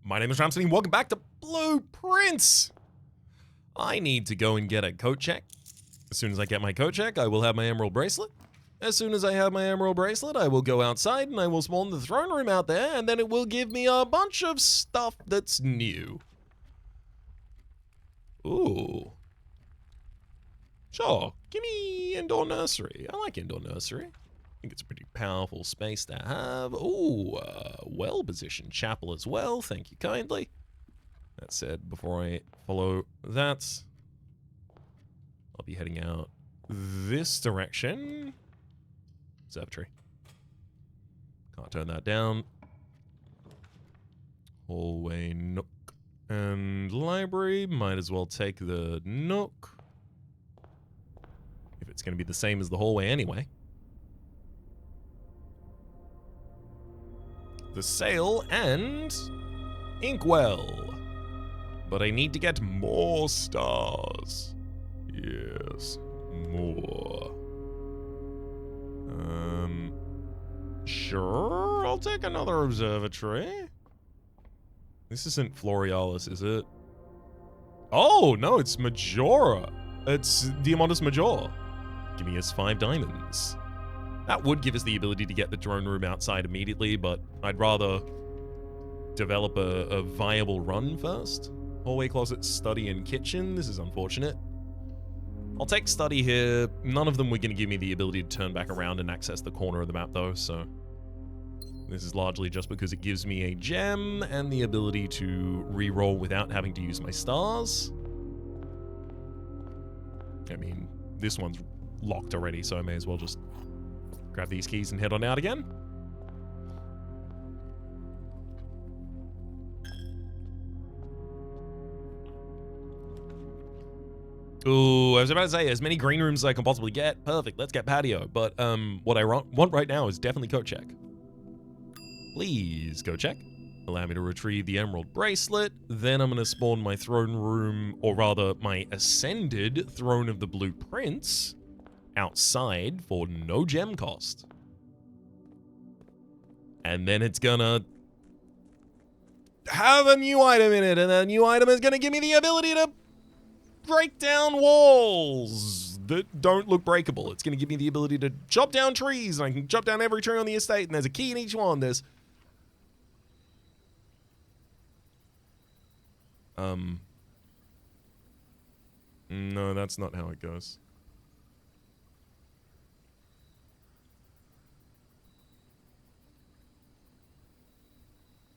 My name is Rhapsody, and welcome back to Blueprints! I need to go and get a coat check. As soon as I get my coat check, I will have my emerald bracelet. As soon as I have my emerald bracelet, I will go outside and I will spawn the throne room out there, and then it will give me a bunch of stuff that's new. Ooh. Sure, give me indoor nursery. I like indoor nursery. I think it's a pretty powerful space to have. Ooh, well-positioned chapel as well. Thank you kindly. That said, before I follow that, I'll be heading out this direction. Observatory. Can't turn that down. Hallway, nook, and library. Might as well take the nook. If it's going to be the same as the hallway anyway. The sail and inkwell. But I need to get more stars. Yes, more. Sure, I'll take another observatory. This isn't Florialis, is it? Oh, no, it's Majora. It's Diamondus Major. Giving us 5 diamonds. That would give us the ability to get the drone room outside immediately, but I'd rather develop a viable run first. Hallway, closet, study, and kitchen. This is unfortunate. I'll take study here. None of them were going to give me the ability to turn back around and access the corner of the map, though, so this is largely just because it gives me a gem and the ability to reroll without having to use my stars. I mean, this one's locked already, so I may as well just grab these keys and head on out again. Ooh, I was about to say, as many green rooms as I can possibly get. Perfect, let's get patio. But what I want right now is definitely coat check. Please, coat check. Allow me to retrieve the emerald bracelet. Then I'm going to spawn my throne room, or rather, my ascended throne of the blueprints outside for no gem cost. And then it's gonna have a new item in it, and that new item is gonna give me the ability to break down walls that don't look breakable. It's gonna give me the ability to chop down trees, and I can chop down every tree on the estate, and there's a key in each one. There's no, that's not how it goes.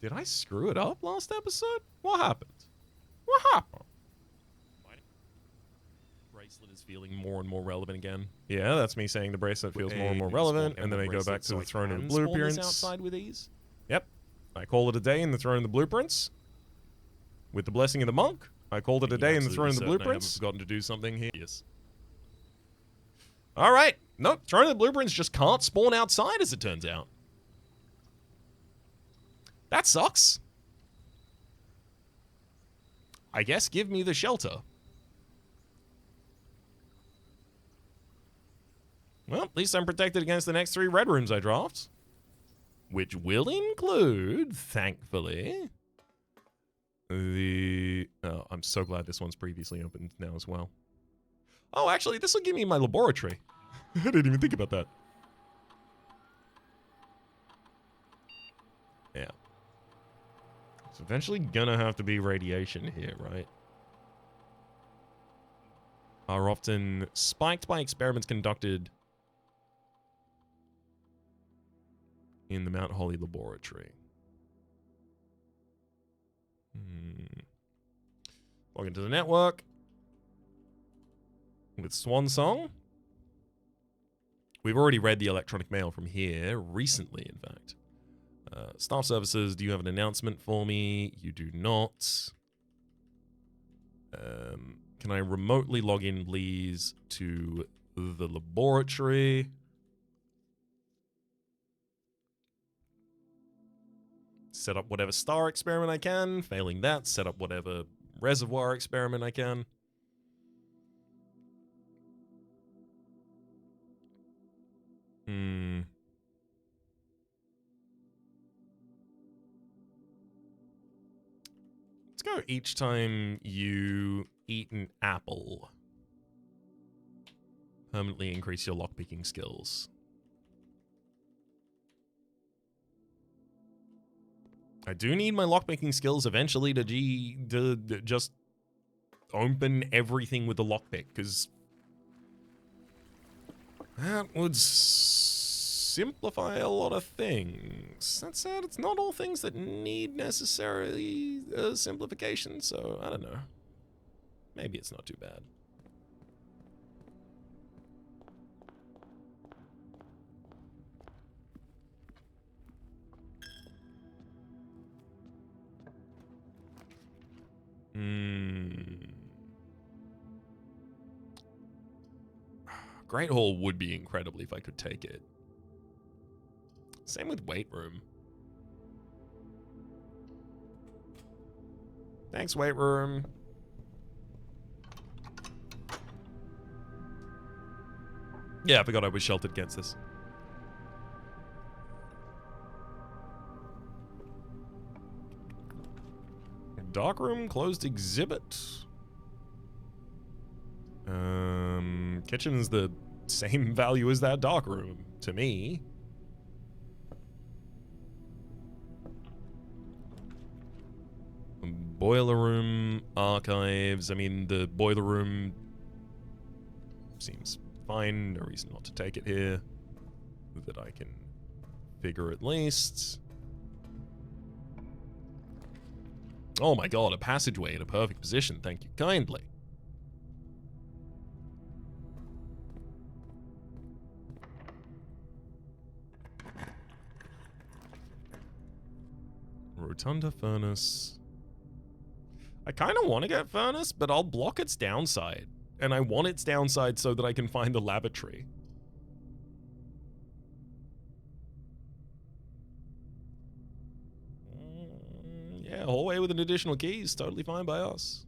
Did I screw it up last episode? What happened? What happened? My bracelet is feeling more and more relevant again. Yeah, that's me saying the bracelet feels more and more relevant, and then I go back to the throne of the blueprints. Outside with ease. Yep. I call it a day in the throne of the blueprints. With the blessing of the monk, I called it a day in the throne of the blueprints. I haven't forgotten to do something here. Yes. All right. Nope. Throne of the blueprints just can't spawn outside, as it turns out. That sucks. I guess give me the shelter. Well, at least I'm protected against the next 3 red rooms I draft. Which will include, thankfully, the... Oh, I'm so glad this one's previously opened now as well. Oh, actually, this will give me my laboratory. I didn't even think about that. Yeah. It's eventually gonna have to be radiation here, right? Are often spiked by experiments conducted in the Mount Holly laboratory. Log into the network with Swan Song. We've already read the electronic mail from here recently, in fact. Staff services, do you have an announcement for me? You do not. Can I remotely log in, please, to the laboratory? Set up whatever star experiment I can. Failing that, set up whatever reservoir experiment I can. Let's go each time you eat an apple. Permanently increase your lockpicking skills. I do need my lockpicking skills eventually to just open everything with the lockpick, because that would simplify a lot of things. That said, it's not all things that need necessarily simplification, so I don't know. Maybe it's not too bad. Great Hall would be incredible if I could take it. Same with Weight Room. Thanks, Weight Room. Yeah, I forgot I was sheltered against this. Darkroom, closed exhibit. Kitchen's the same value as that darkroom to me. Boiler room, archives. I mean, the boiler room seems fine. No reason not to take it here. That I can figure at least. Oh my god, a passageway in a perfect position. Thank you kindly. Rotunda furnace. I kind of want to get furnace, but I'll block its downside. And I want its downside so that I can find the lavatory. Yeah, hallway with an additional key is totally fine by us.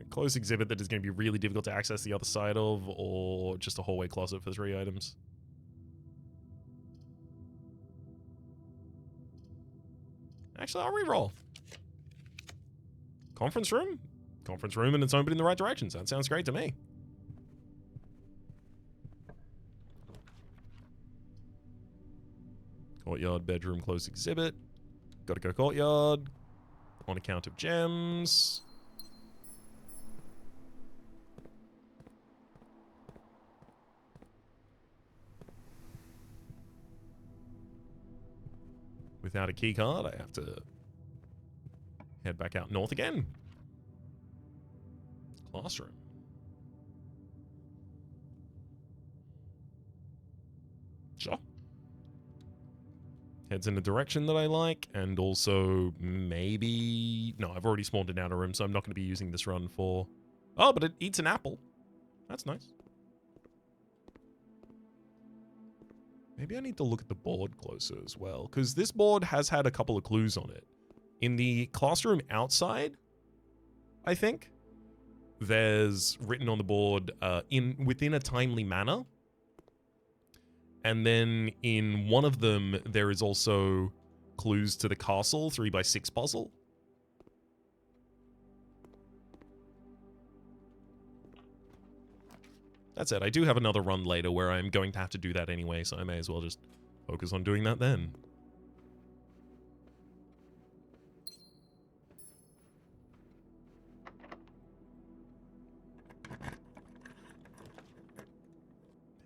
Close exhibit that is going to be really difficult to access the other side of, or just a hallway closet for 3 items. Actually, I'll re-roll. Conference room? Conference room and it's open in the right directions. That sounds great to me. Courtyard, bedroom, close exhibit. Gotta go courtyard. On account of gems. Without a key card, I have to head back out north again. Classroom. Sure. Heads in a direction that I like, and also maybe... No, I've already spawned an outer room, so I'm not going to be using this run for... Oh, but it eats an apple. That's nice. Maybe I need to look at the board closer as well, because this board has had a couple of clues on it. In the classroom outside, I think, there's written on the board within a timely manner. And then in one of them, there is also clues to the castle 3x6 puzzle. That's it. I do have another run later where I'm going to have to do that anyway, so I may as well just focus on doing that then.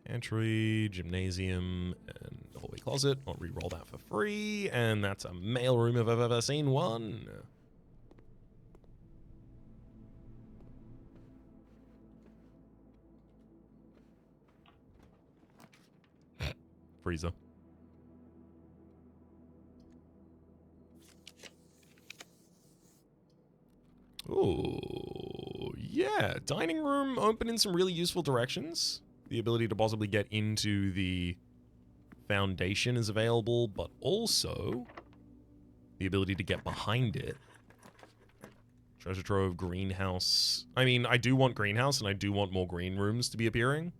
Pantry, gymnasium, and hallway closet. I'll re-roll that for free, and that's a mailroom if I've ever seen one. Freezer. Oh, yeah. Dining room open in some really useful directions. The ability to possibly get into the foundation is available, but also the ability to get behind it. Treasure trove, greenhouse. I mean, I do want greenhouse, and I do want more green rooms to be appearing.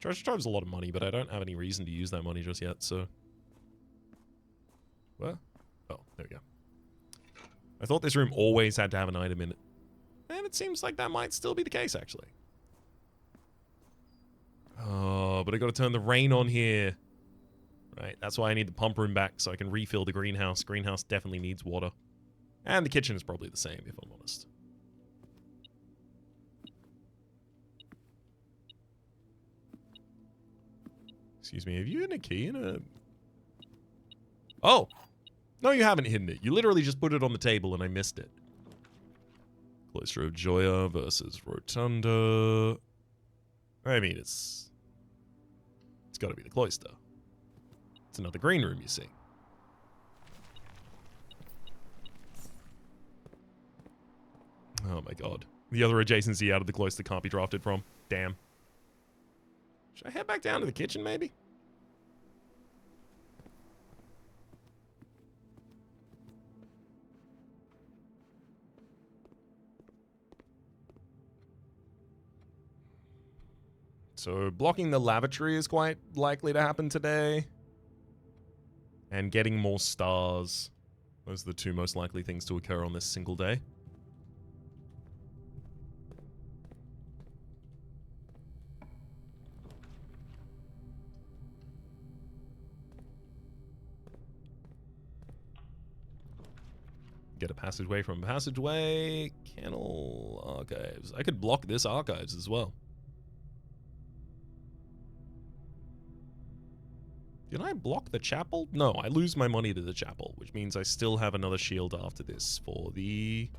Treasure trove's a lot of money, but I don't have any reason to use that money just yet, so... What? Oh, there we go. I thought this room always had to have an item in it. And it seems like that might still be the case, actually. Oh, but I gotta turn the rain on here. Right, that's why I need the pump room back, so I can refill the greenhouse. Greenhouse definitely needs water. And the kitchen is probably the same, if I'm honest. Excuse me, have you hidden a key in a... Oh! No, you haven't hidden it. You literally just put it on the table and I missed it. Cloister of Joya versus Rotunda. I mean, it's got to be the cloister. It's another green room, you see. Oh my god. The other adjacency out of the cloister can't be drafted from. Damn. Should I head back down to the kitchen, maybe? So blocking the lavatory is quite likely to happen today. And getting more stars. Those are the two most likely things to occur on this single day. Get a passageway from passageway. Kennel archives. I could block this archives as well. Did I block the chapel? No, I lose my money to the chapel, which means I still have another shield after this for the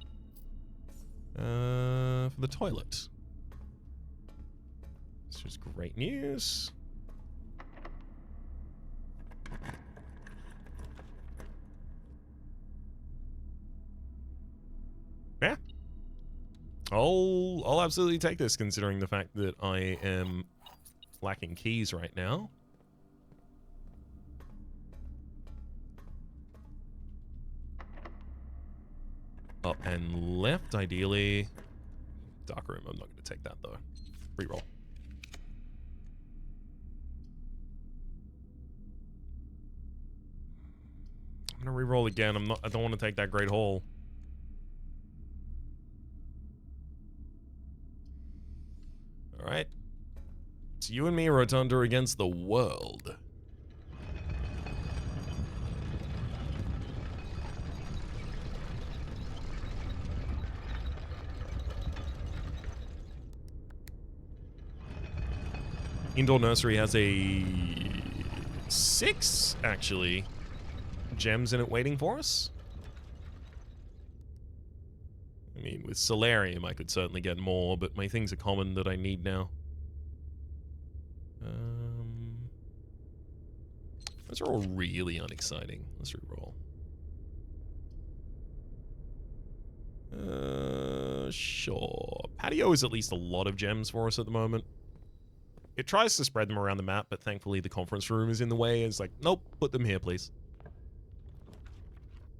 toilet. This is great news. Yeah. I'll absolutely take this, considering the fact that I am lacking keys right now. Up and left, ideally. Dark room, I'm not going to take that, though. Reroll. I'm going to reroll again. I don't want to take that Great Hall. Alright. It's you and me, Rotunda, against the world. Indoor Nursery has a 6, actually, gems in it waiting for us. I mean, with Solarium, I could certainly get more, but my things are common that I need now. Those are all really unexciting. Let's reroll. Sure. Patio is at least a lot of gems for us at the moment. It tries to spread them around the map, but thankfully the conference room is in the way. It's like, nope, put them here, please.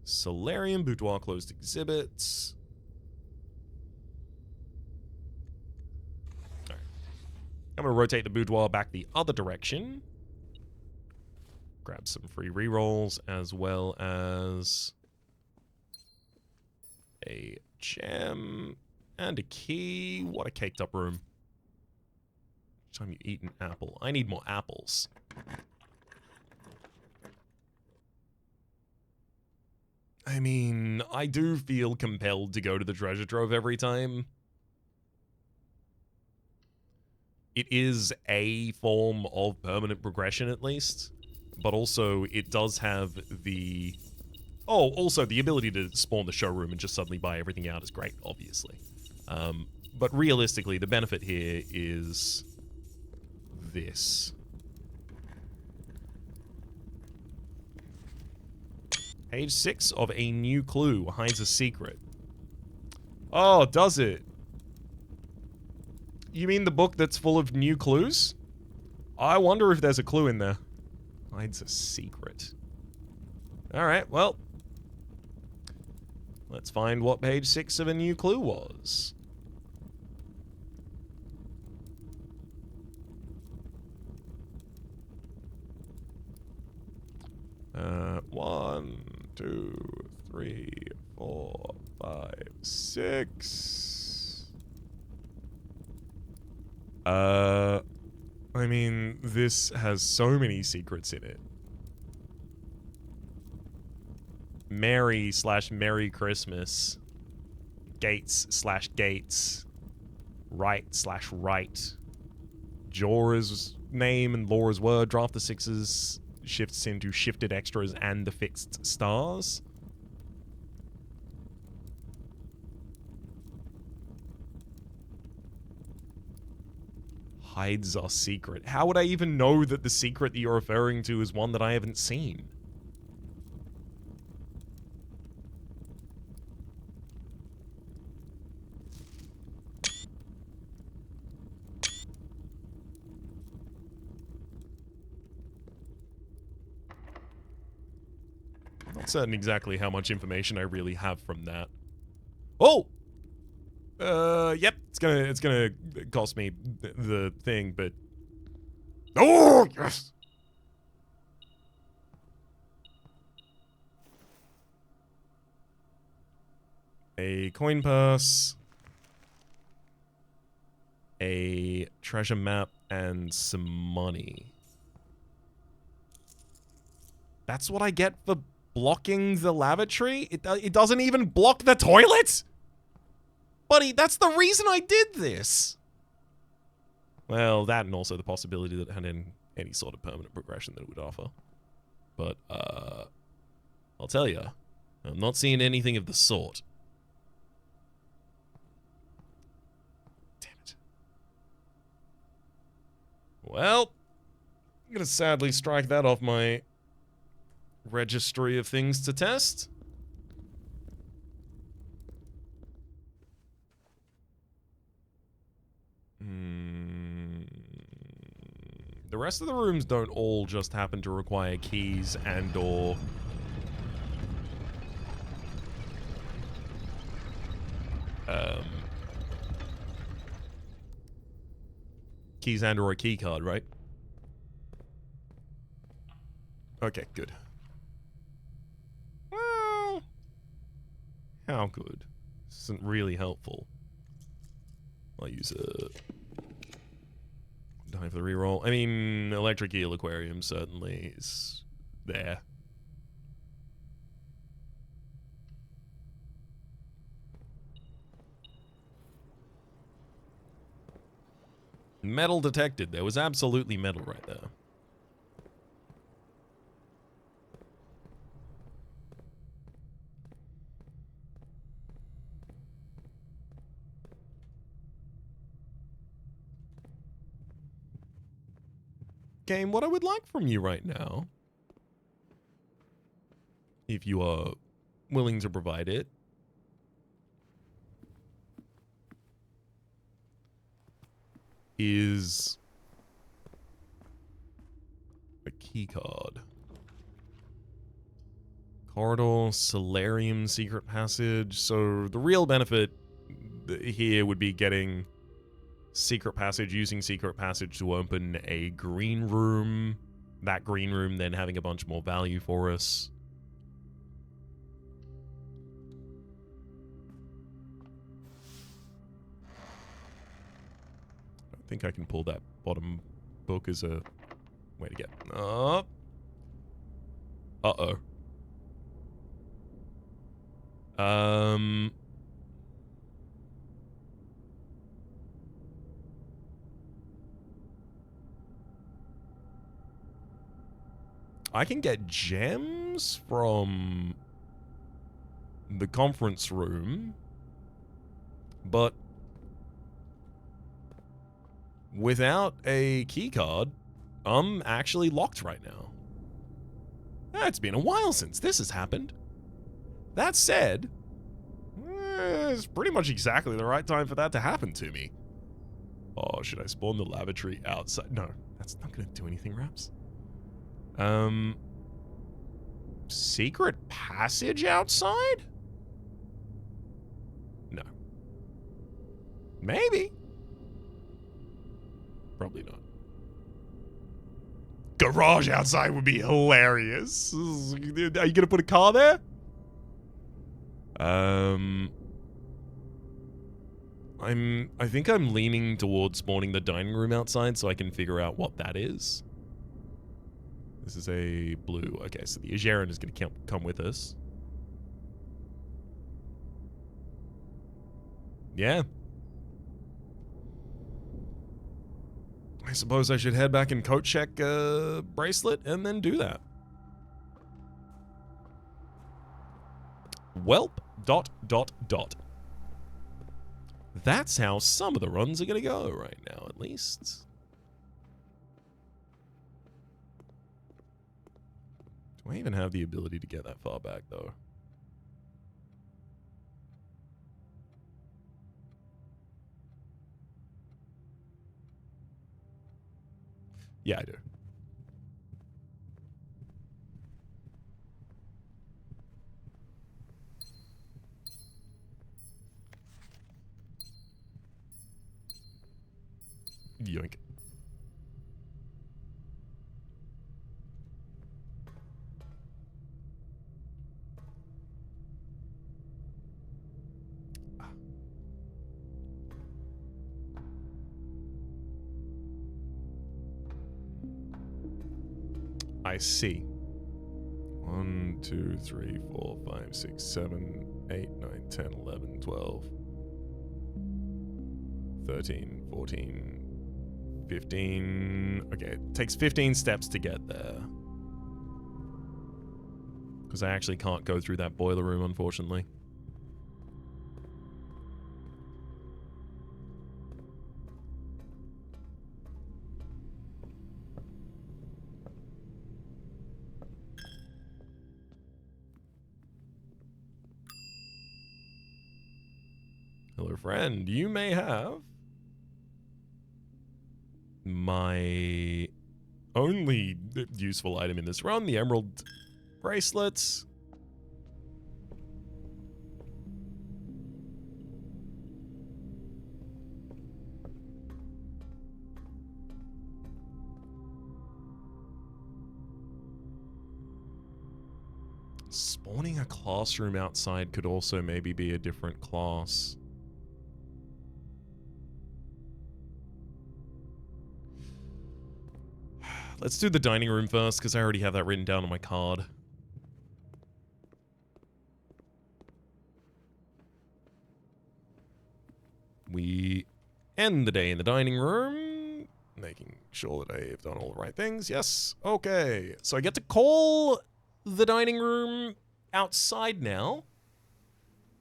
Solarium, boudoir, closed exhibits. Alright. I'm going to rotate the boudoir back the other direction. Grab some free rerolls, as well as a gem and a key. What a caked up room. Time you eat an apple. I need more apples. I mean, I do feel compelled to go to the treasure trove every time. It is a form of permanent progression, at least. But also, it does have the... Oh, also, the ability to spawn the showroom and just suddenly buy everything out is great, obviously. But realistically, the benefit here is... this. Page 6 of a new clue hides a secret. Oh, does it? You mean the book that's full of new clues? I wonder if there's a clue in there. Hides a secret. Alright, well. Let's find what page 6 of a new clue was. 2, 3, 4, 5, 6. I mean, this has so many secrets in it. Merry Christmas. Gates/Gates. Right/right. Jorah's name and Laura's word. Draft the 6s. Shifts into shifted extras and the fixed stars. Hides our secret. How would I even know that the secret that you're referring to is one that I haven't seen? I'm not certain exactly how much information I really have from that. Oh! Yep, it's gonna cost me the thing, but... Oh, yes! A coin purse. A treasure map and some money. That's what I get for blocking the lavatory? It doesn't even block the toilet? Buddy, that's the reason I did this. Well, that and also the possibility that it had any sort of permanent progression that it would offer. But, I'll tell you, I'm not seeing anything of the sort. Damn it. Well, I'm gonna sadly strike that off my registry of things to test. The rest of the rooms don't all just happen to require keys and/or keys and/or a key card, right? Okay, good. Well, how good? This isn't really helpful. I'll use a die for the reroll. I mean, Electric Eel Aquarium certainly is there. Metal detected. There was absolutely metal right there. Game, what I would like from you right now, if you are willing to provide it, is a key card. Corridor, Solarium, secret passage. So the real benefit here would be getting secret passage, using secret passage to open a green room. That green room then having a bunch more value for us. I don't think I can pull that bottom book as a way to get up. Uh-oh. I can get gems from the conference room, but without a key card, I'm actually locked right now. It's been a while since this has happened. That said, it's pretty much exactly the right time for that to happen to me. Oh, should I spawn the lavatory outside? No, that's not going to do anything, Raps. Secret passage outside? No. Maybe. Probably not. Garage outside would be hilarious. Are you gonna put a car there? I think I'm leaning towards spawning the dining room outside so I can figure out what that is. This is a blue. Okay, so the Ageran is going to come with us. Yeah. I suppose I should head back and coat check bracelet and then do that. Welp. ... That's how some of the runs are going to go right now, at least. Do I even have the ability to get that far back, though? Yeah, I do. Yoink. I see. 1, 2, 3, 4, 5, 6, 7, 8, 9, 10, 11, 12, 13, 14, 15. Okay, it takes 15 steps to get there. Because I actually can't go through that boiler room, unfortunately. Hello, friend. You may have my only useful item in this run, the emerald bracelets. Spawning a classroom outside could also maybe be a different class. Let's do the dining room first, because I already have that written down on my card. We end the day in the dining room, making sure that I've done all the right things. Yes, okay. So I get to call the dining room outside now.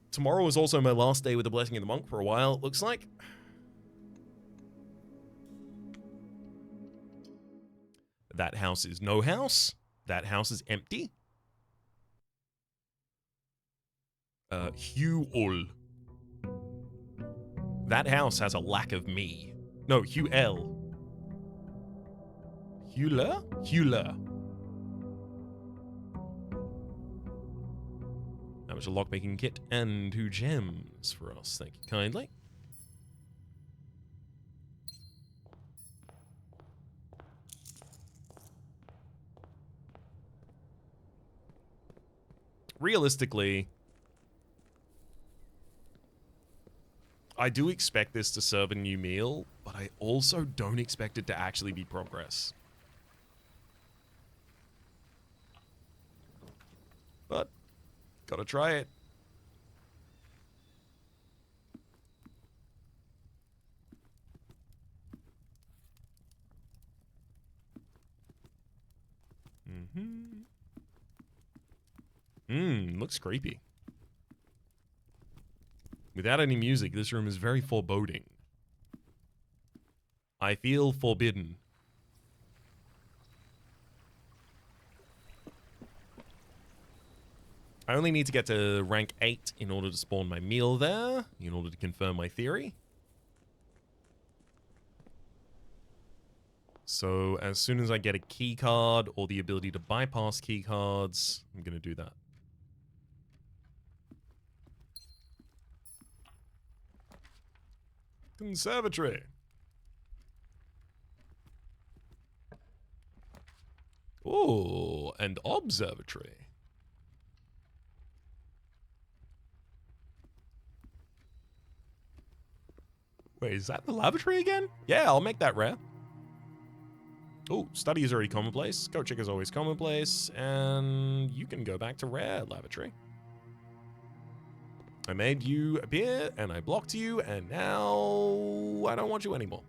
Tomorrow is also my last day with the Blessing of the Monk for a while, it looks like. That house is no house. That house is empty. Hugh Ul. That house has a lack of me. No, Hugh L. Hewler? Hewler. That was a lockmaking kit and 2 gems for us. Thank you kindly. Realistically, I do expect this to serve a new meal, but I also don't expect it to actually be progress. But, gotta try it. Looks creepy. Without any music, this room is very foreboding. I feel forbidden. I only need to get to rank 8 in order to spawn my meal there, in order to confirm my theory. So as soon as I get a key card or the ability to bypass key cards, I'm going to do that. Conservatory. Oh, and observatory. Wait, is that the lavatory again? Yeah, I'll make that rare. Oh, study is already commonplace. Coat check is always commonplace. And you can go back to rare lavatory. I made you appear, and I blocked you, and now I don't want you anymore.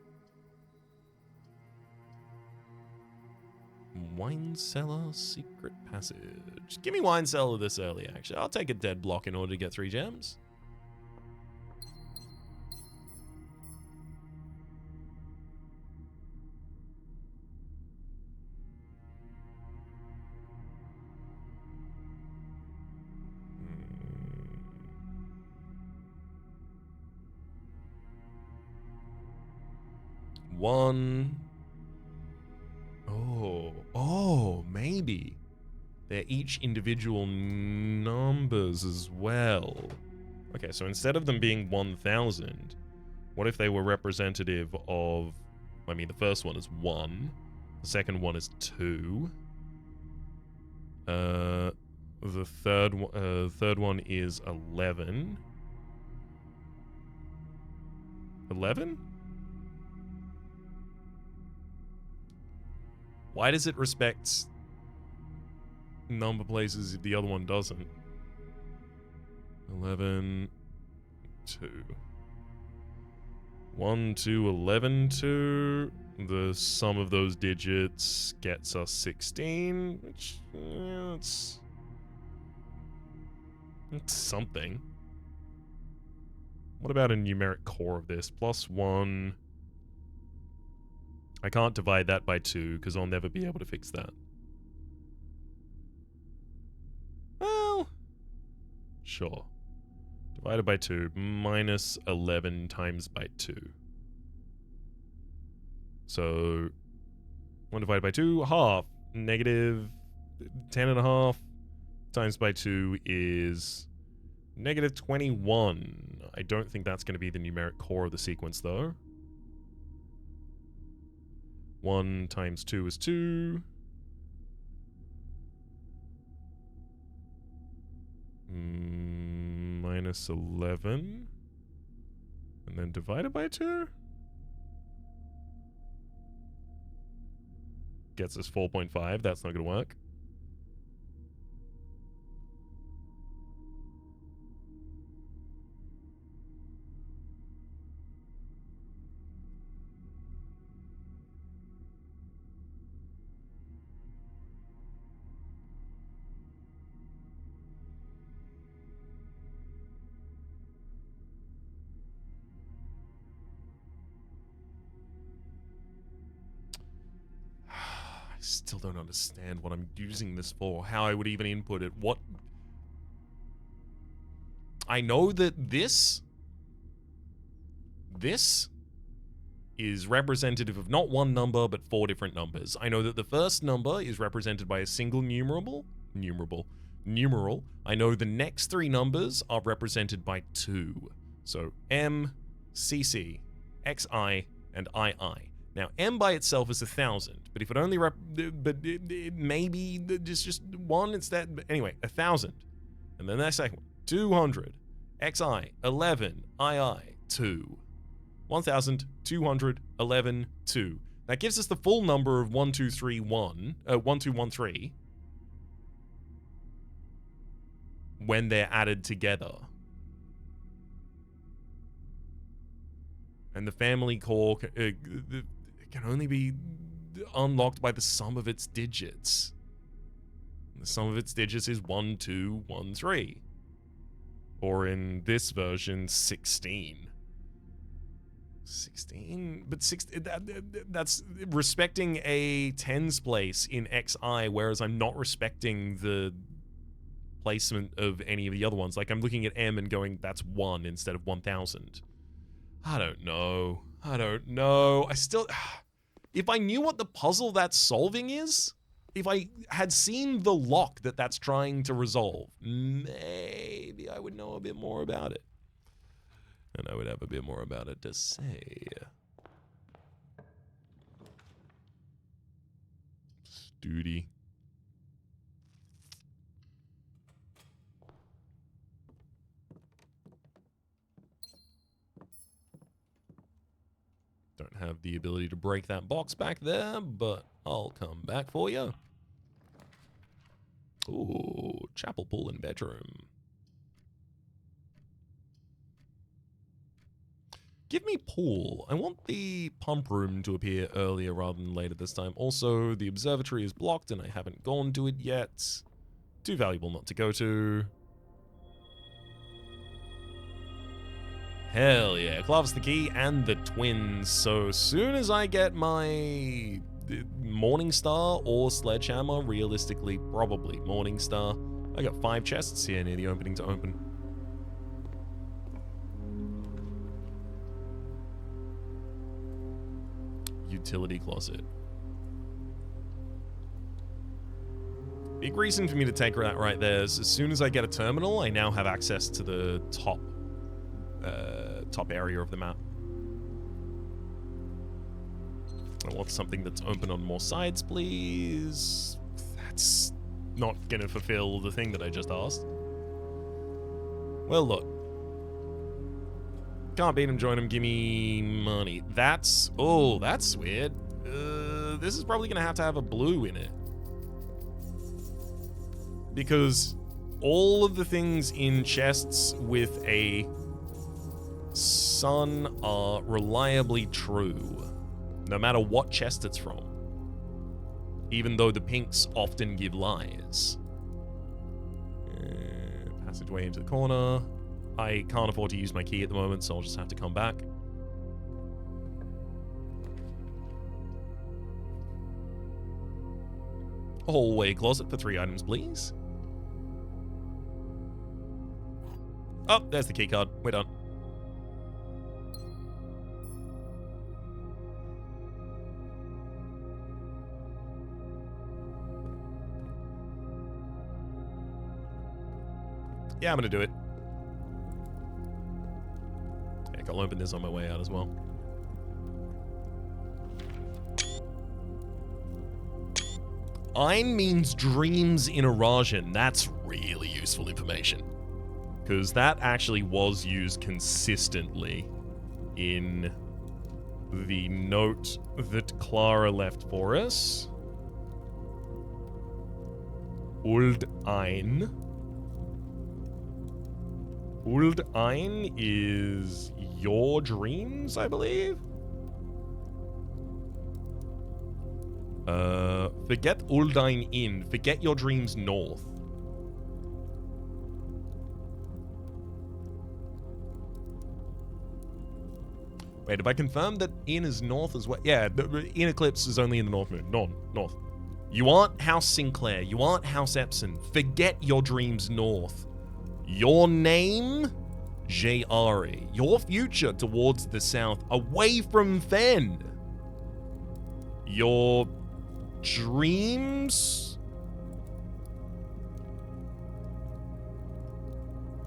Wine cellar secret passage. Give me wine cellar this early, actually. I'll take a dead block in order to get 3 gems. One. Oh, maybe. They're each individual numbers as well. Okay, so instead of them being 1,000, what if they were representative of... I mean, the first one is 1. The second one is 2. The third one is 11. 11? Why does it respect number places if the other one doesn't? 11, 2. 1, 2, 11, 2. The sum of those digits gets us 16, which, yeah, it's something. What about a numeric core of this? +1. I can't divide that by 2 because I'll never be able to fix that. Well, sure. Divided by 2, minus 11 times by 2. So, 1 divided by 2, half. Negative 10.5 times by 2 is negative 21. I don't think that's going to be the numeric core of the sequence, though. 1 times 2 is 2. Minus 11. And then divided by 2? Gets us 4.5. That's not going to work. I still don't understand what I'm using this for, how I would even input it. What? I know that this is representative of not one number, but 4 different numbers. I know that the first number is represented by a single numeral. I know the next 3 numbers are represented by 2. So M, CC, XI, and II. Now, M by itself is 1,000, but if it only maybe just 1 instead. But anyway, 1,000. And then that second one, 200, XI, 11, II, 2. 1,211, 2. That gives us the full number of 1213 when they're added together. And the family core can only be unlocked by the sum of its digits. The sum of its digits is 1213. Or in this version, 16. 16? But that's respecting a tens place in XI, whereas I'm not respecting the placement of any of the other ones. Like, I'm looking at M and going, that's 1 instead of 1,000. I don't know. I still... If I knew what the puzzle that's solving is, if I had seen the lock that's trying to resolve, maybe I would know a bit more about it. And I would have a bit more about it to say. Studi. Don't have the ability to break that box back there, but I'll come back for you. Ooh, chapel, pool, and bedroom. Give me pool. I want the pump room to appear earlier rather than later this time. Also, the observatory is blocked and I haven't gone to it yet. Too valuable not to go to. Hell yeah. Clavis the key and the twins. So soon as I get my Morning Star or Sledgehammer, realistically, probably Morning Star. I got 5 chests here near the opening to open. Utility closet. Big reason for me to take that right there is as soon as I get a terminal, I now have access to the top area of the map. I want something that's open on more sides, please. That's not gonna fulfill the thing that I just asked. Well, look. Can't beat him, join him, give me money. That's weird. This is probably gonna have to have a blue in it. Because all of the things in chests with a sun are reliably true, no matter what chest it's from. Even though the pinks often give lies. Passageway into the corner. I can't afford to use my key at the moment, so I'll just have to come back. Hallway closet for 3 items, please. Oh, there's the key card. We're done. Yeah, I'm gonna do it. Heck, I'll open this on my way out as well. Ein means dreams in Arajan. That's really useful information. Because that actually was used consistently in the note that Clara left for us. Uld Ein. Uld Ein is your dreams, I believe? Forget Uld Ein in. Forget your dreams north. Wait, have I confirmed that in is north as well? Yeah, in Eclipse is only in the North Moon. North. You aren't House Sinclair. You aren't House Epson. Forget your dreams north. Your name, Jari. Your future towards the south, away from Fen. Your dreams...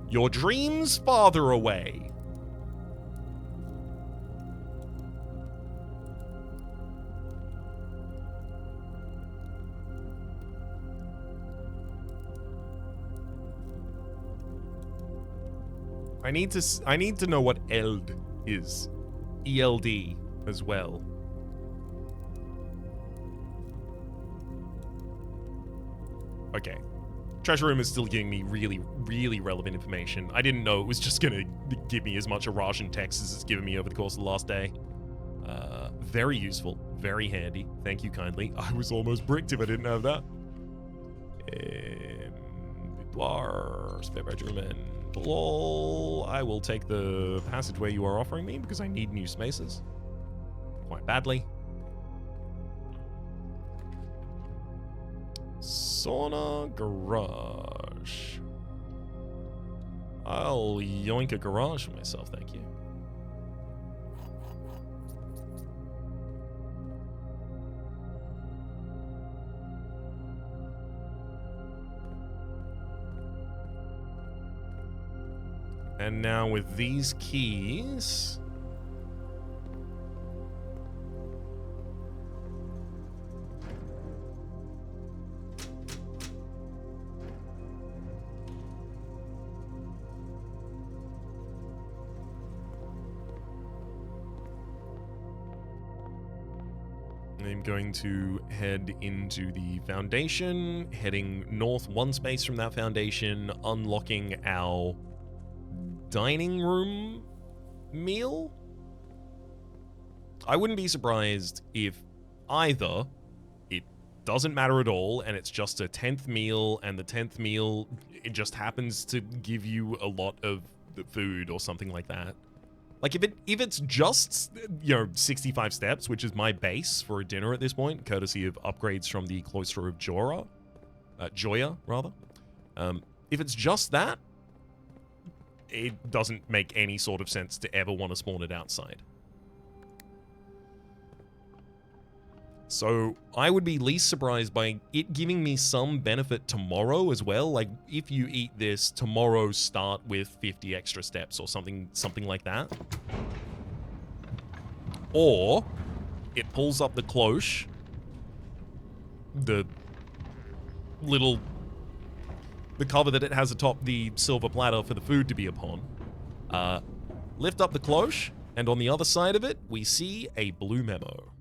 Your dreams farther away. I need to know what ELD is. ELD as well. Okay. Treasure Room is still giving me really, really relevant information. I didn't know it was just gonna give me as much Arajan text as it's given me over the course of the last day. Very useful. Very handy. Thank you kindly. I was almost bricked if I didn't have that. Boudoir, spare bedroom, and lol. I will take the passageway you are offering me because I need new spaces. Quite badly. Sauna garage. I'll yoink a garage for myself, thank you. And now with these keys... I'm going to head into the foundation, heading north one space from that foundation, unlocking our dining room meal. I wouldn't be surprised if either it doesn't matter at all and it's just a 10th meal, and the 10th meal, it just happens to give you a lot of the food or something like that. Like, if it's just, 65 steps, which is my base for a dinner at this point, courtesy of upgrades from the Cloister of Joya, rather. If it's just that, it doesn't make any sort of sense to ever want to spawn it outside. So I would be least surprised by it giving me some benefit tomorrow as well. Like, if you eat this, tomorrow start with 50 extra steps or something like that. Or it pulls up the cloche, the cover that it has atop the silver platter for the food to be upon. Lift up the cloche, and on the other side of it, we see a blue memo.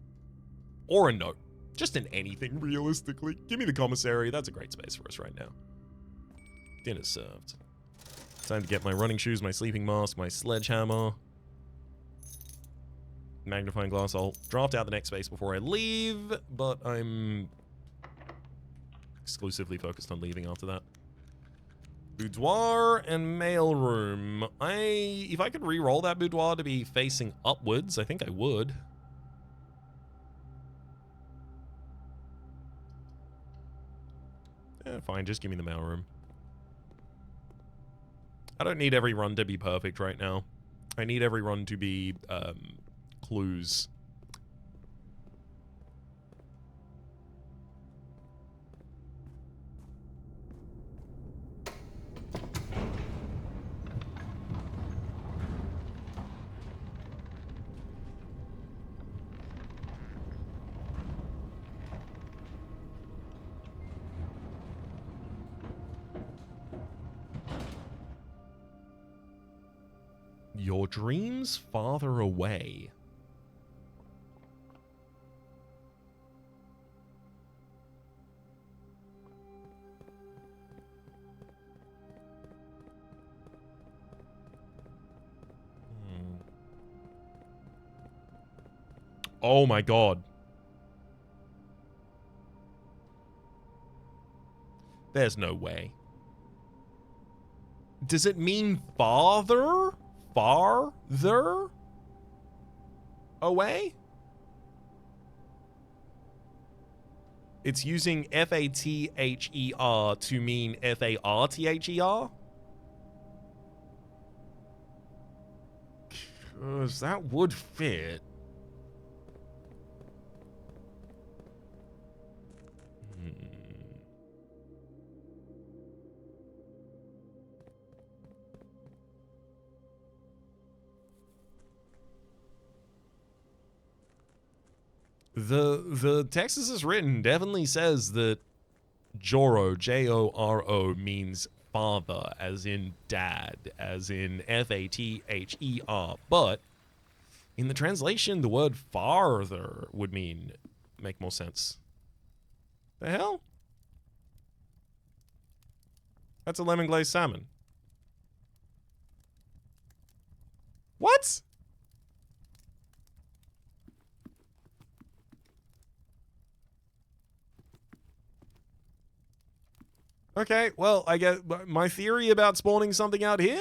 Or a note. Just in anything, realistically. Give me the commissary. That's a great space for us right now. Dinner served. Time to get my running shoes, my sleeping mask, my sledgehammer. Magnifying glass. I'll draft out the next space before I leave, but I'm exclusively focused on leaving after that. Boudoir and mailroom. If I could re-roll that boudoir to be facing upwards, I think I would. Fine, just give me the mailroom. I don't need every run to be perfect right now. I need every run to be, clues. Your dreams farther away. Oh my god. There's no way. Does it mean farther? Farther away? It's using F-A-T-H-E-R to mean F-A-R-T-H-E-R? 'Cause that would fit. The text as it's written definitely says that Joro, J-O-R-O, means father, as in dad, as in F-A-T-H-E-R. But in the translation, the word farther would make more sense. The hell? That's a lemon glazed salmon. What? Okay, well, I guess my theory about spawning something out here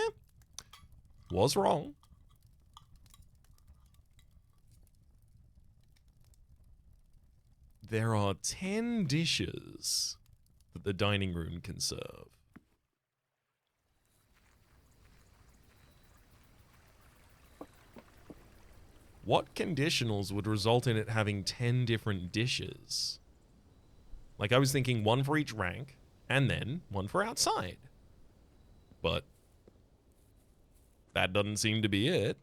was wrong. There are 10 dishes that the dining room can serve. What conditionals would result in it having 10 different dishes? Like, I was thinking one for each rank, and then one for outside. But that doesn't seem to be it.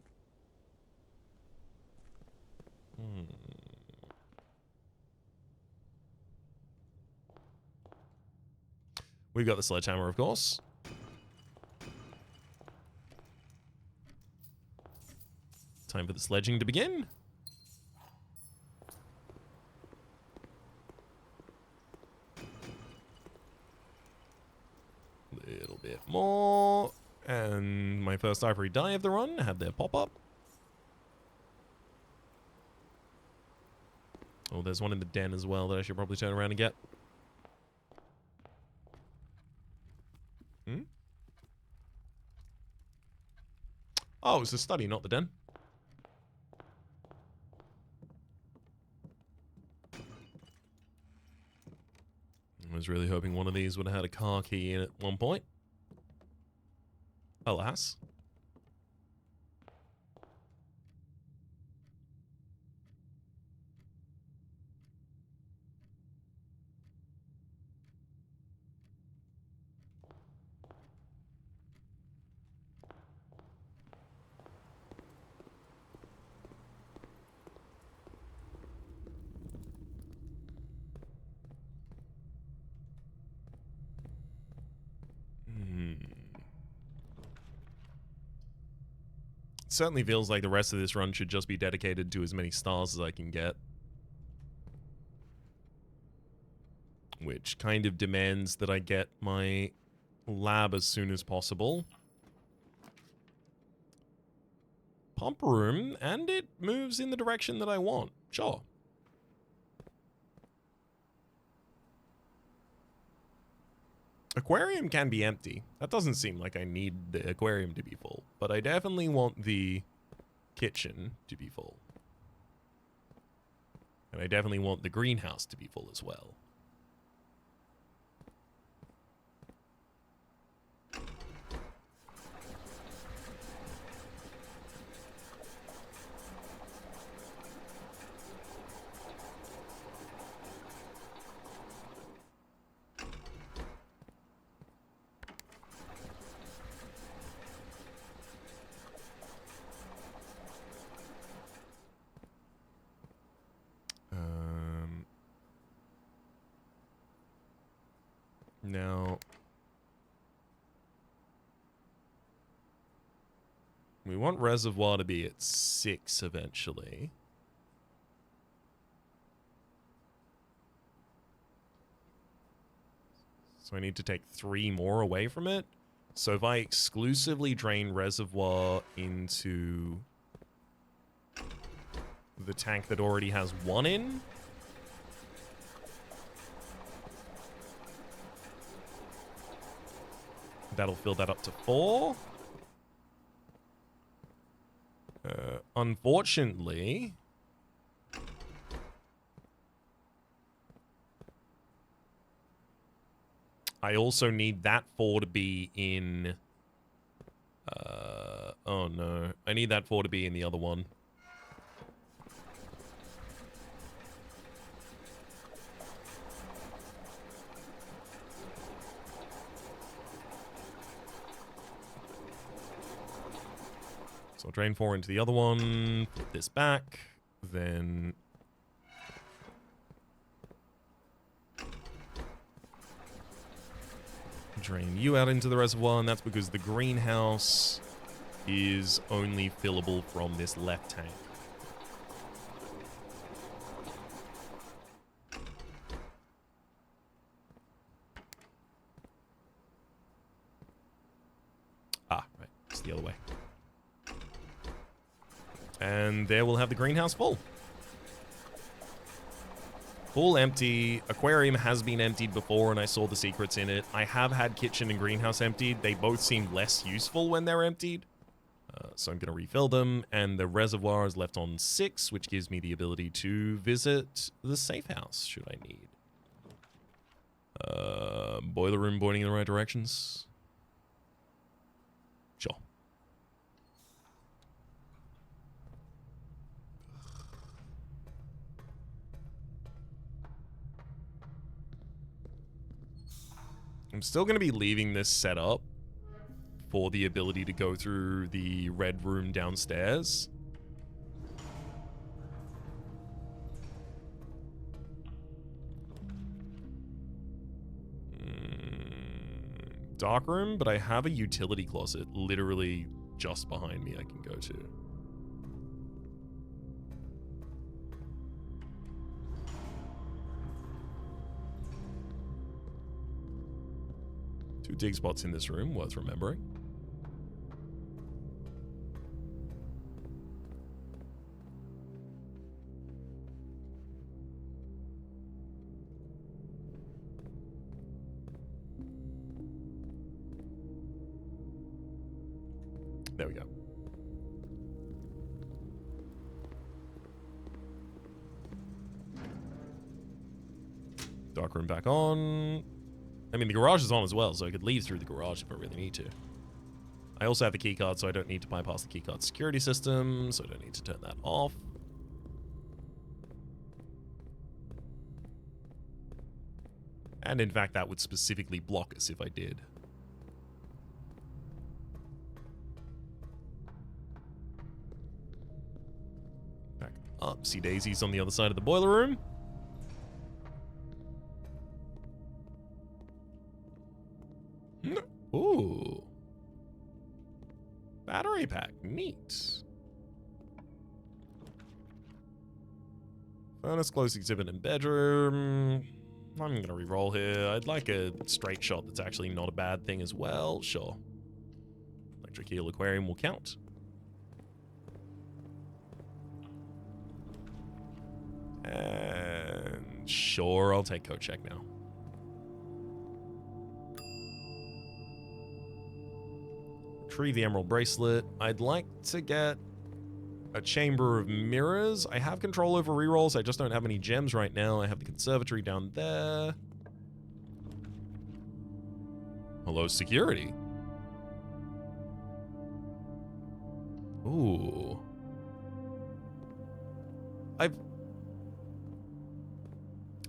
We've got the sledgehammer, of course. Time for the sledging to begin. bit more. And my first ivory dye of the run had their pop-up. Oh, there's one in the den as well that I should probably turn around and get. Hmm? Oh, it's the study, not the den. I was really hoping one of these would have had a car key in at one point. Alas. It certainly feels like the rest of this run should just be dedicated to as many stars as I can get. Which kind of demands that I get my lab as soon as possible. Pump room, and it moves in the direction that I want. Sure. Aquarium can be empty. That doesn't seem like I need the aquarium to be full, but I definitely want the kitchen to be full. And I definitely want the greenhouse to be full as well. Now, we want reservoir to be at 6 eventually. So I need to take 3 more away from it. So if I exclusively drain reservoir into the tank that already has 1 in, that'll fill that up to 4. Unfortunately, I also need that 4 to be in... oh no. I need that 4 to be in the other one. So I'll drain 4 into the other one, put this back, then... drain you out into the reservoir, and that's because the greenhouse is only fillable from this left tank. Ah, right. It's the other way. And there we'll have the greenhouse full. Full empty. Aquarium has been emptied before and I saw the secrets in it. I have had kitchen and greenhouse emptied. They both seem less useful when they're emptied. So I'm going to refill them. And the reservoir is left on 6, which gives me the ability to visit the safe house, should I need. Boiler room pointing in the right directions. Sure. I'm still going to be leaving this set up for the ability to go through the red room downstairs. Dark room, but I have a utility closet literally just behind me I can go to. 2 dig spots in this room, worth remembering. There we go. Dark room back on. I mean, the garage is on as well, so I could leave through the garage if I really need to. I also have the keycard, so I don't need to bypass the keycard security system, so I don't need to turn that off. And in fact, that would specifically block us if I did. Back up. See Daisy's on the other side of the boiler room. Ooh. Battery pack. Neat. Furnace, close exhibit in bedroom. I'm going to re-roll here. I'd like a straight shot that's actually not a bad thing as well. Sure. Electric eel aquarium will count. And sure, I'll take code check now. Retrieve the emerald bracelet. I'd like to get a chamber of mirrors. I have control over rerolls. I just don't have any gems right now. I have the conservatory down there. Hello, security. Ooh.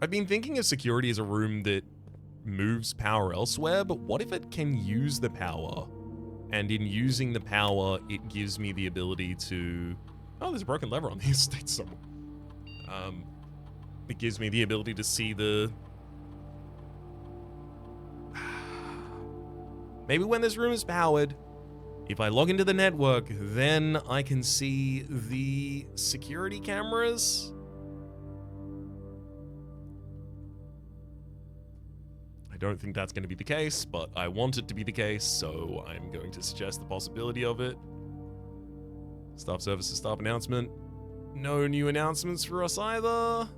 I've been thinking of security as a room that moves power elsewhere, but what if it can use the power? And in using the power, it gives me the ability to... Oh, there's a broken lever on the estate somewhere. It gives me the ability to see the... Maybe when this room is powered, if I log into the network, then I can see the security cameras. I don't think that's going to be the case, but I want it to be the case, so I'm going to suggest the possibility of it. Staff services, staff announcement. No new announcements for us either.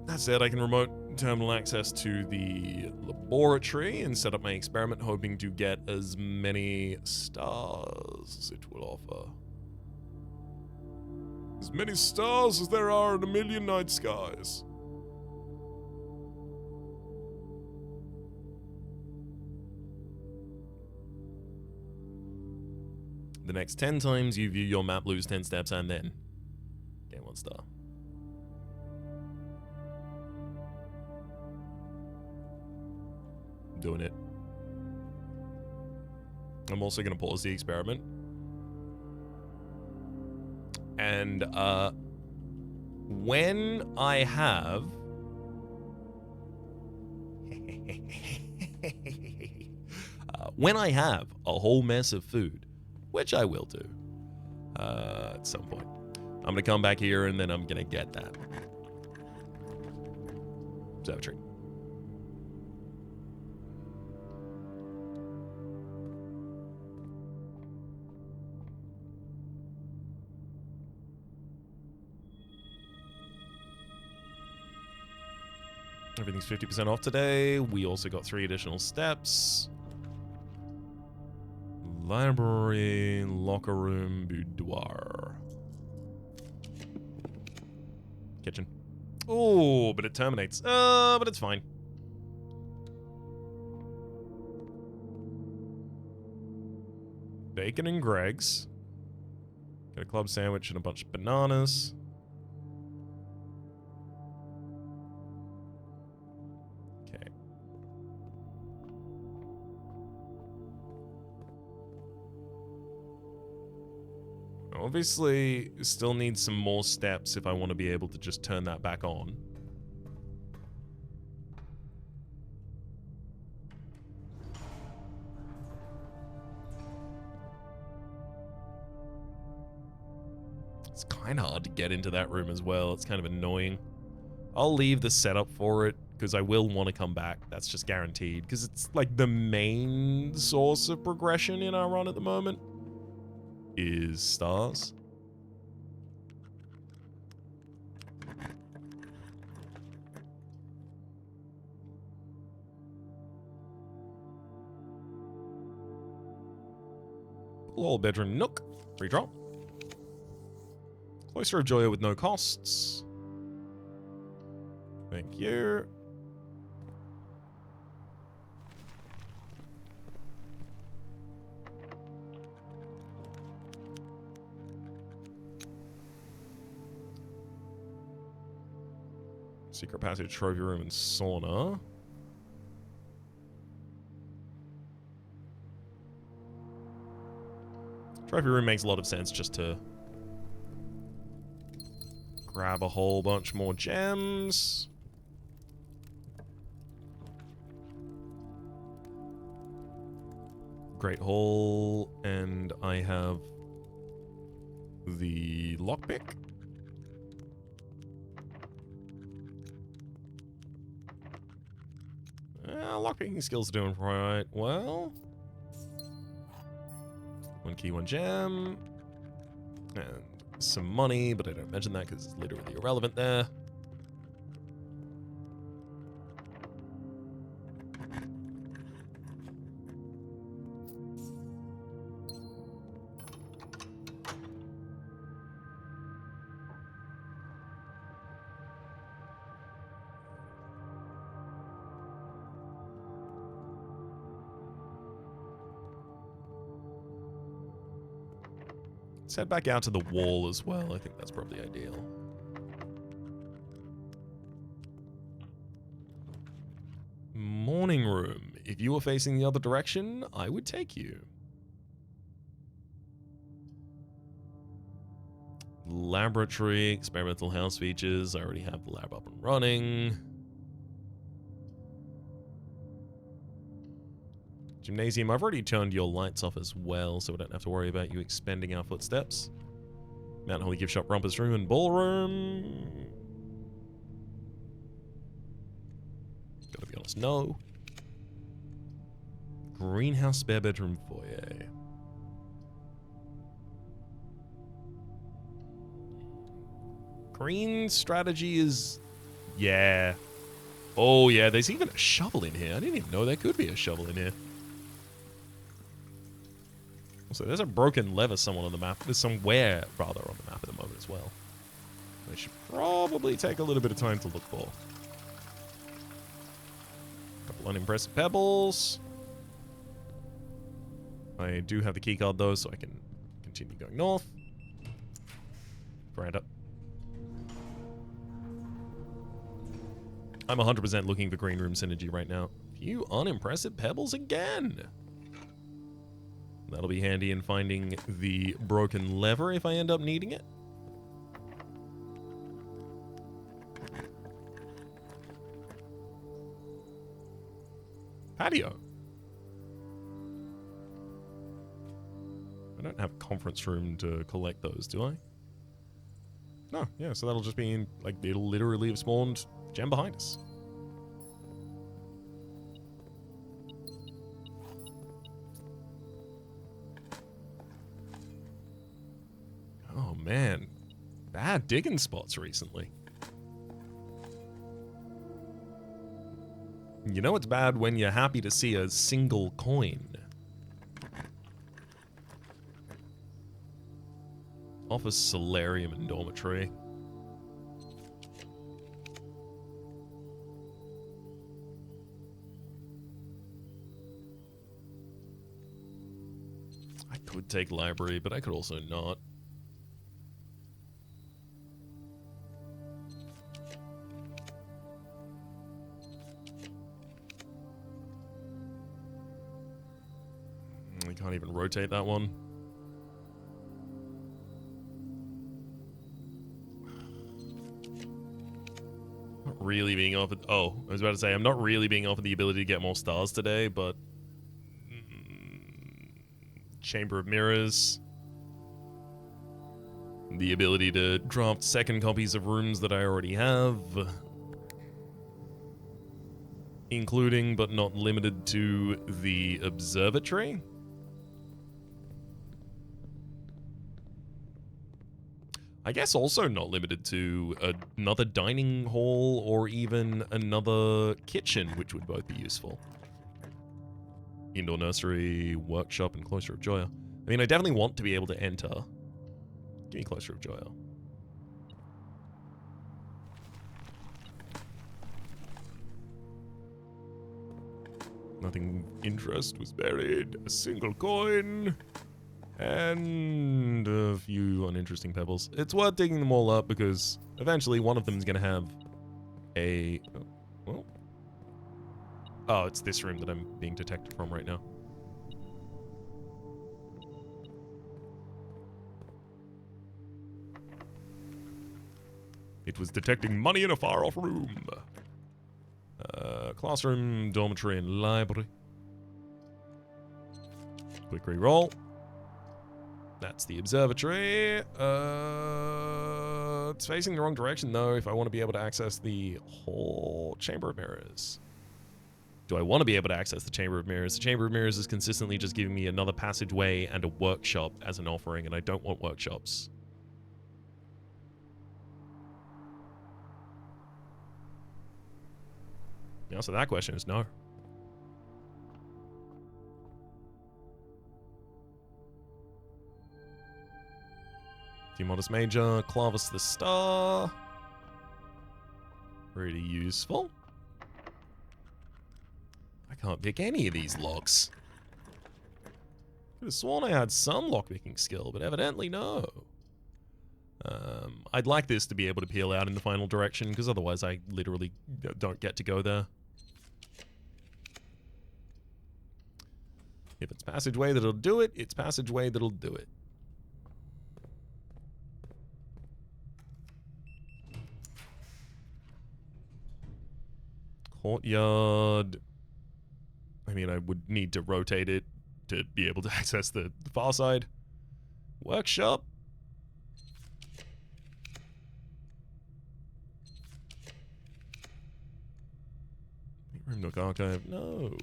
That said, I can remote terminal access to the laboratory and set up my experiment, hoping to get as many stars as it will offer. As many stars as there are in a million night skies. The next 10 times you view your map, lose 10 steps, and then gain 1 star. Doing it. I'm also going to pause the experiment. And when I have a whole mess of food, which I will do at some point, I'm gonna come back here and then I'm gonna get that observatory. Everything's 50% off today. We also got 3 additional steps. Library, locker room, boudoir. Kitchen. Oh, but it terminates. But it's fine. Bacon and Greg's. Got a club sandwich and a bunch of bananas. Obviously, still need some more steps if I want to be able to just turn that back on. It's kind of hard to get into that room as well. It's kind of annoying. I'll leave the setup for it, because I will want to come back. That's just guaranteed, because it's like the main source of progression in our run at the moment is stars. Little bedroom nook. Free drop. Cloister of Joya with no costs. Thank you. Secret passage, trophy room, and sauna. Trophy room makes a lot of sense just to grab a whole bunch more gems. Great Hall, and I have the lockpick. Lockpicking skills are doing quite well. One key, one gem. And some money, but I don't mention that because it's literally irrelevant there. Let's head back out to the wall as well. I think that's probably ideal. Morning room. If you were facing the other direction, I would take you. Laboratory, experimental house features. I already have the lab up and running. Gymnasium, I've already turned your lights off as well, so we don't have to worry about you expending our footsteps. Mount Holly Gift Shop, Rumpus Room, and Ballroom. Gotta be honest, no. Greenhouse, spare bedroom, foyer. Green strategy is... yeah. Oh yeah, there's even a shovel in here. I didn't even know there could be a shovel in here. So there's a broken lever somewhere on the map. There's somewhere, rather, on the map at the moment as well. I should probably take a little bit of time to look for. Couple unimpressive pebbles. I do have the keycard though, so I can continue going north. Grind up. I'm 100% looking for green room synergy right now. Few unimpressive pebbles again. That'll be handy in finding the broken lever if I end up needing it. Patio. I don't have a conference room to collect those, do I? No, yeah, so that'll just be in, like, it'll literally have spawned gem behind us. Oh, man. Bad digging spots recently. You know it's bad when you're happy to see a single coin. Office, solarium, and dormitory. I could take library, but I could also not. I can't even rotate that one. Not really being offered... Oh, I was about to say, I'm not really being offered the ability to get more stars today, but... Chamber of Mirrors. The ability to draft second copies of rooms that I already have. including but not limited to the observatory. I guess also not limited to another dining hall or even another kitchen, which would both be useful. Indoor nursery, workshop, and cloister of Joya. I mean, I definitely want to be able to enter. Give me cloister of Joya. Nothing interest was buried. A single coin. And a few uninteresting pebbles. It's worth digging them all up because eventually one of them is going to have a... well... oh, it's this room that I'm being detected from right now. It was detecting money in a far-off room. Classroom, dormitory, and library. Quick re-roll. That's the observatory. It's facing the wrong direction, though, if I want to be able to access the whole Chamber of Mirrors. Do I want to be able to access the Chamber of Mirrors? The Chamber of Mirrors is consistently just giving me another passageway and a workshop as an offering, and I don't want workshops. The answer to that question is no. Modest Major, Clavis the Star. Pretty useful. I can't pick any of these locks. Could have sworn I had some lockpicking skill, but evidently no. I'd like this to be able to peel out in the final direction, because otherwise I literally don't get to go there. If it's passageway that'll do it, it's passageway that'll do it. Courtyard. I mean, I would need to rotate it to be able to access the far side. Workshop. Room Nook Archive. No.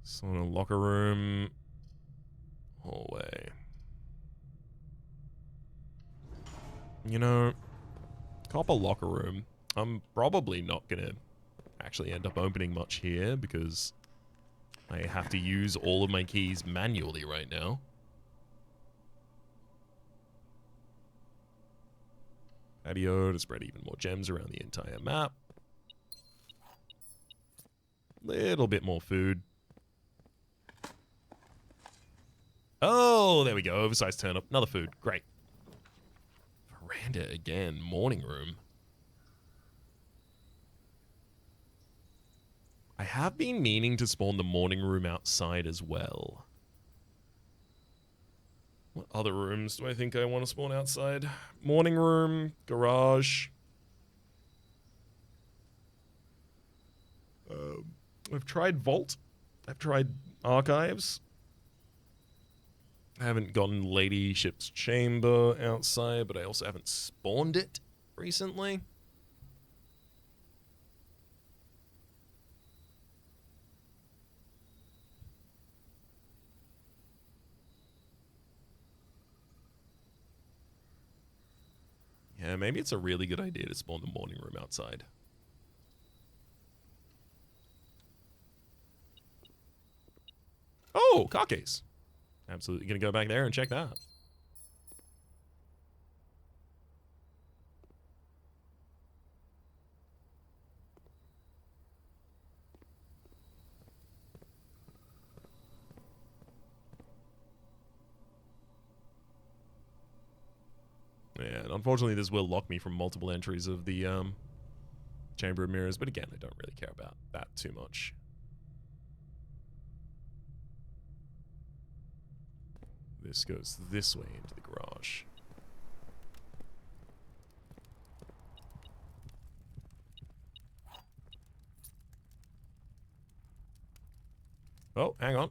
Sauna locker room. Hallway. You know, copper locker room. I'm probably not going to actually end up opening much here because I have to use all of my keys manually right now. Patio to spread even more gems around the entire map. Little bit more food. Oh, there we go. Oversized turnip. Another food. Great. Veranda again. Morning room. I have been meaning to spawn the morning room outside as well. What other rooms do I think I want to spawn outside? Morning room, garage. I've tried Vault. I've tried Archives. I haven't gotten Ladyship's Chamber outside, but I also haven't spawned it recently. Yeah, maybe it's a really good idea to spawn the morning room outside. Oh, car case. Absolutely gonna go back there and check that. Yeah, and unfortunately this will lock me from multiple entries of the Chamber of Mirrors, but again, I don't really care about that too much. This goes this way into the garage. Oh, hang on.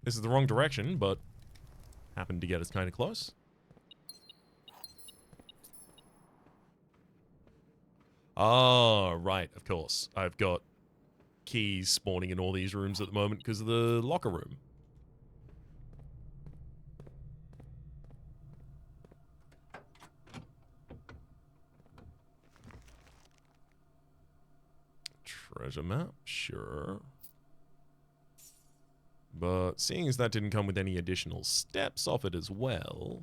This is the wrong direction, but happened to get us kind of close. Ah, right, of course. I've got keys spawning in all these rooms at the moment because of the locker room. Treasure map, sure. But seeing as that didn't come with any additional steps off it as well...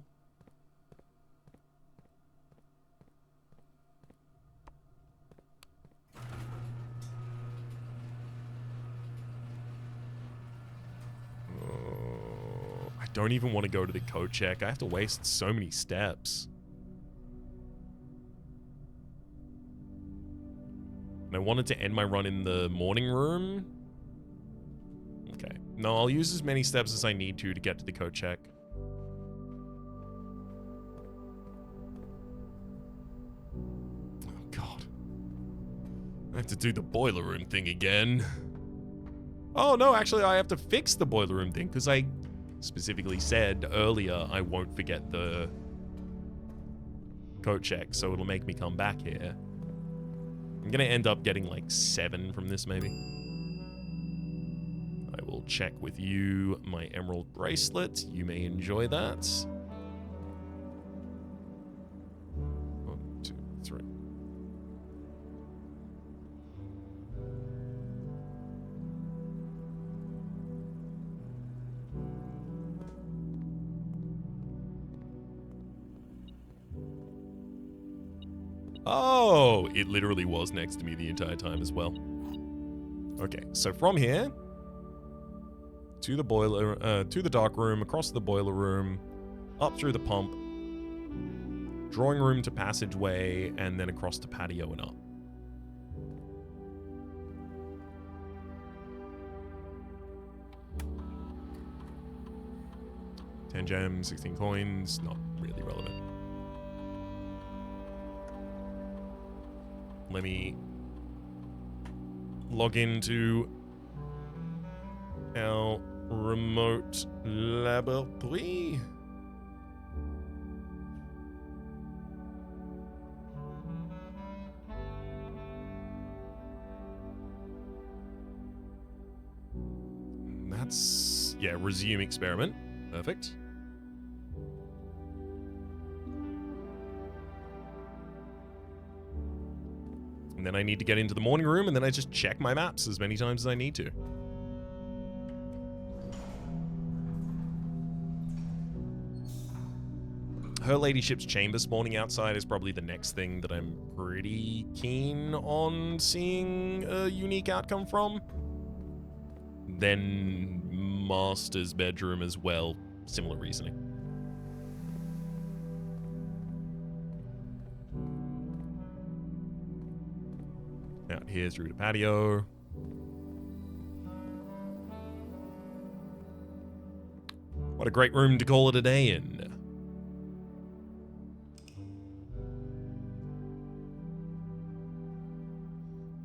I don't even want to go to the code check. I have to waste so many steps. And I wanted to end my run in the morning room. Okay. No, I'll use as many steps as I need to get to the code check. Oh, God. I have to do the boiler room thing again. Oh, no, actually, I have to fix the boiler room thing, because I specifically said earlier I won't forget the code check, so it'll make me come back here. I'm going to end up getting like 7 from this, maybe. I will check with you my emerald bracelet. You may enjoy that. 1, 2, 3. Oh, it literally was next to me the entire time as well. Okay, so from here to the boiler, to the dark room, across the boiler room, up through the pump, drawing room to passageway, and then across to patio and up. $10 gems, 16 coins, not really relevant. Let me log into our remote laboratory. That's, yeah, resume experiment. Perfect. And then I need to get into the morning room, and then I just check my maps as many times as I need to. Her ladyship's chamber spawning outside is probably the next thing that I'm pretty keen on seeing a unique outcome from. Then master's bedroom as well, similar reasoning. Out here through the patio. What a great room to call it a day in.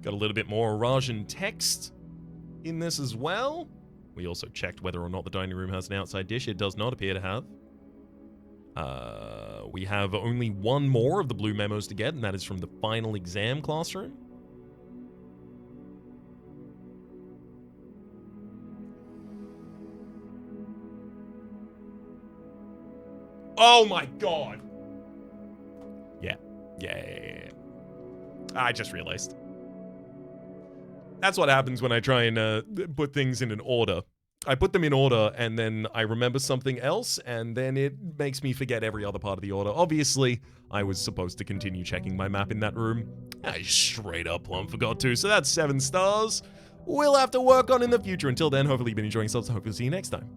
Got a little bit more Rajan text in this as well. We also checked whether or not the dining room has an outside dish. It does not appear to have. We have only one more of the blue memos to get, and that is from the final exam classroom. Oh my god! Yeah. I just realized. That's what happens when I try and put things in an order. I put them in order, and then I remember something else, and then it makes me forget every other part of the order. Obviously, I was supposed to continue checking my map in that room. I straight up plumb forgot to, so that's 7 stars. We'll have to work on in the future. Until then, hopefully you've been enjoying yourselves. Hopefully see you next time.